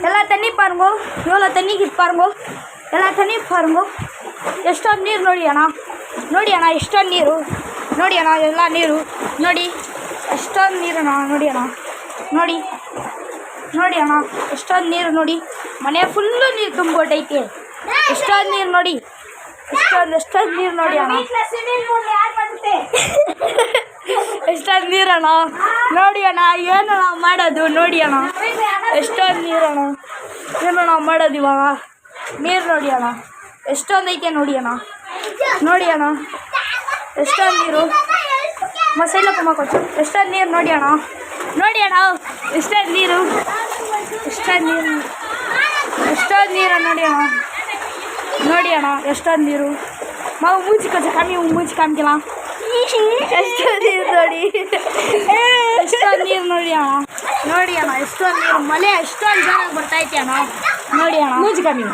எல்லாம் தண்ணி பாருங்க, எவ்வளோ தண்ணி கிட்டு பாருங்க, ಎಲ್ಲ ತಣ್ಣೀರು ಪಾರುಂಗು ಎಷ್ಟೊಂದು ನೀರು ನೋಡಿ ಅಣ್ಣ ಎಷ್ಟೊಂದು ನೀರು ನೋಡಿ ಅಣ್ಣ ಎಲ್ಲ ನೀರು ನೋಡಿ ಎಷ್ಟೊಂದು ನೀರು ನೋಡಿ ಅಣ್ಣ ಎಷ್ಟೊಂದು ನೀರು ನೋಡಿ ಮನೆ ಫುಲ್ಲು ನೀರು ತುಂಬಿಕೊಟ್ಟೈತೆ ಎಷ್ಟೊಂದು ನೀರು ನೋಡಿ ಎಷ್ಟೊಂದು ನೀರು ನೋಡಿ ಅಣ್ಣ ಎಷ್ಟೊಂದು ನೀರಣ್ಣ ನೋಡಿ ಅಣ್ಣ ಏನಣ್ಣ ಮಾಡೋದು ನೋಡಿ ಅಣ್ಣ ಎಷ್ಟೊಂದು ನೀರಣ್ಣ ಏನಣ್ಣ ಮಾಡೋದು ಇವಾಗ ನೀರು ನೋಡಿ ಅಣ್ಣ ಎಷ್ಟೊಂದು ಐತೆ ನೋಡಿ ಅಣ್ಣ ಎಷ್ಟೊಂದು ನೀರು ಮಸಾಲೆ ಕೊಚ್ಚು ಎಷ್ಟೊಂದು ನೀರು ನೋಡಿ ಅಣ್ಣ ಎಷ್ಟೊಂದು ನೀರು ಎಷ್ಟೊಂದು ನೀರು ನೋಡಿ ಅಣ್ಣ ಎಷ್ಟೊಂದು ನೀರು ಮಾವು ಮೂಚಿ ಕೊಚ್ಚು ಕಮ್ಮಿ ಮೂಚಿ ಕಾಮಿಕಲ್ಲ ಎಷ್ಟೊಂದು ನೀರು ನೋಡಿ ಎಷ್ಟೊಂದು ನೀರು ನೋಡಿ ಅಣ್ಣ ಎಷ್ಟೊಂದು ನೀರು ಮಳೆ ಎಷ್ಟೊಂದು ಜನ ಬರ್ತೈತೆ ಅಣ್ಣ ನೋಡಿ ಅಣ್ಣ ಮೂಚಿ ಕಮ್ಮಿ